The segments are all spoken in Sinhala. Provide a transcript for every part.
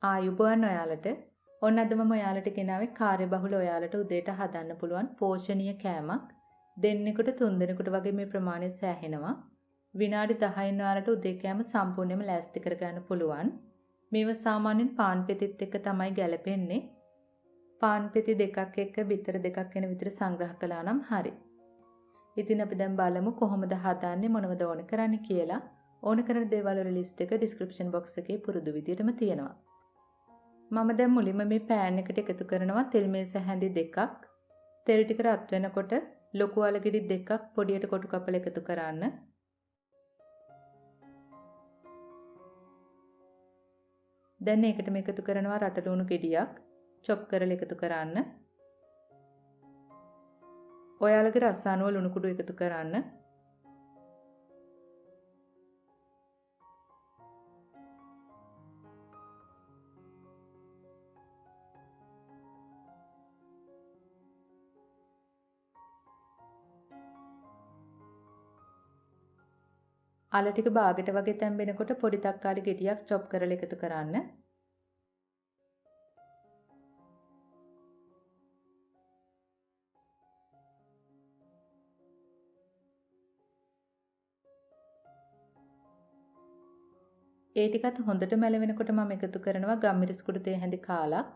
ආයුබෝවන් ඔයාලට. ඔන්න අද මම ඔයාලට ගෙනාවේ කාර්යබහුල ඔයාලට උදේට හදන්න පුළුවන් පෝෂණීය කෑමක්. දෙන්නෙකුට 3 දෙනෙකුට වගේ මේ ප්‍රමාණය සෑහෙනවා. විනාඩි 10න් ඔයාලට උදේ කෑම සම්පූර්ණයෙන්ම ලෑස්ති කරගන්න පුළුවන්. මේව සාමාන්‍යයෙන් පාන් පෙතිත් එක්ක තමයි ගැලපෙන්නේ. පාන් පෙති දෙකක් එක්ක බිත්තර දෙකක් වෙන විතර සංග්‍රහ කළා නම් හරි. ඉතින් අපි දැන් බලමු කොහොමද හදන්නේ මොනවද ඕන කරන්නේ කියලා. ඕන කරන දේවල් වල ලිස්ට් එක description box එකේ පුරුදු විදියටම තියෙනවා. මම දැන් මුලින්ම මේ පෑන් එකට එකතු කරනවා තෙල් මේස හැඳි දෙකක්. තෙල් ටික රත් වෙනකොට ලොකු අලගිරි දෙකක් පොඩියට කොටු කපලා එකතු කරන්න. දැන් ඒකටම එකතු කරනවා රට ලුණු ගෙඩියක් chop කරලා එකතු කරන්න. ඔයාලගේ රස අනුව ලුණු කුඩු එකතු කරන්න. අල ටික බාගෙට වගේ තැම්බෙනකොට පොඩි තක්කාලි ගෙඩියක් chop කරලා එකතු කරන්න. ඒ ටිකත් හොඳට මැලවෙනකොට මම එකතු කරනවා ගම්මිරිස් කුඩු තේ හැඳි කාලක්.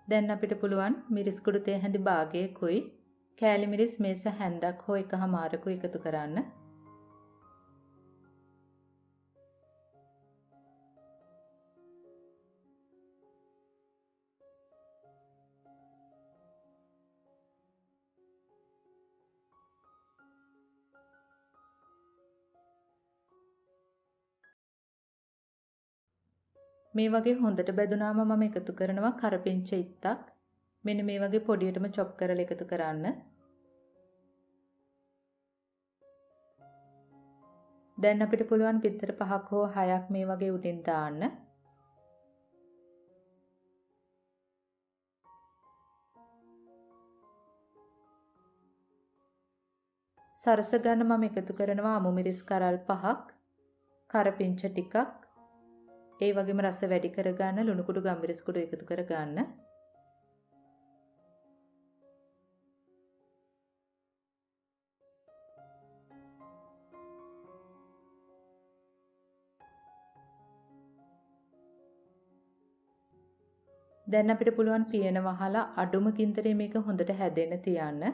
දැන් අපිට පුළුවන් මිරිස් කුඩු තේ හැඳි භාගයකුයි කෑලි මිරිස් මේස හැන්දක් හෝ එකහමාරකුයි එකතු කරන්න. මේ වගේ හොඳට බැදුනාම මම එකතු කරනවා කරපිංච ඉත්තක්. මෙන්න මේ වගේ පොඩියටම chop කරලා එකතු කරන්න. දැන් අපිට පුළුවන් පිටතට 5ක් හෝ 6ක් මේ වගේ උඩින් දාන්න. සරස ගන්න මම එකතු කරනවා අමු මිරිස් කරල් 5ක්, කරපිංච ටිකක්, ඒ වගේම රස වැඩි කරගන්න ලුණු කුඩු ගම්මිරිස් කුඩු එකතු කරගන්න. දැන් අපිට පුළුවන් පියන වහලා අඩුම කින්තරේ මේක හොඳට හැදෙන්න තියන්න.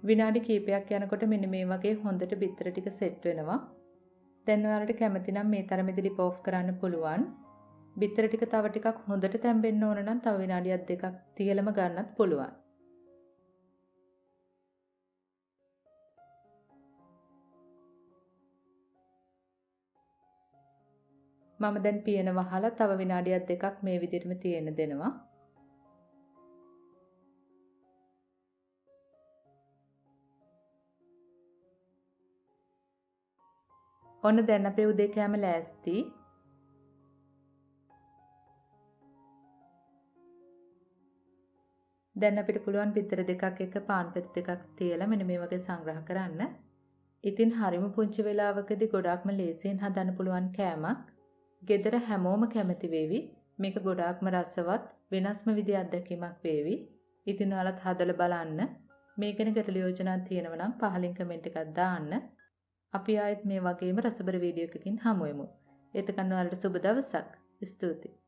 විනාඩි කිහිපයක් යනකොට මෙන්න මේ වගේ හොඳට බිත්තර ටික සෙට් වෙනවා. දැන් ඔයාලට කැමති නම් මේ තරමේදී ලිප් ඔෆ් කරන්න පුළුවන්. බිත්තර ටික තව ටිකක් හොඳට තැම්බෙන්න ඕන නම් තව විනාඩියක් දෙකක් තියලම ගන්නත් පුළුවන්. මම දැන් පියන වහලා තව විනාඩියක් දෙකක් මේ විදිහටම තියෙන්න දෙනවා. ඔන්න දැන් අපේ උදේ කෑම ලෑස්ති. දැන් අපිට පුළුවන් බිත්තර දෙකක් එක්ක පාන් පෙති දෙකක් තියලා මෙන්න මේ වගේ සංග්‍රහ කරන්න. ඉතින් හරිම පුංචි වෙලාවකදී ගොඩාක්ම ලේසියෙන් හදන්න පුළුවන් කෑමක්. ගෙදර හැමෝම කැමති වේවි. මේක ගොඩාක්ම රසවත් වෙනස්ම විදිහේ අත්දැකීමක් වේවි. ඉතින් ඔයාලත් හදලා බලන්න. මේ ගැන ගැටළු යෝජනා තියෙනවා නම් පහලින් කමෙන්ට් එකක් දාන්න. අපි ආයෙත් මේ වගේම රසබර වීඩියෝ එකකින් හමු වෙමු. එතකන් ඔයාලට සුබ දවසක්. ස්තුතියි.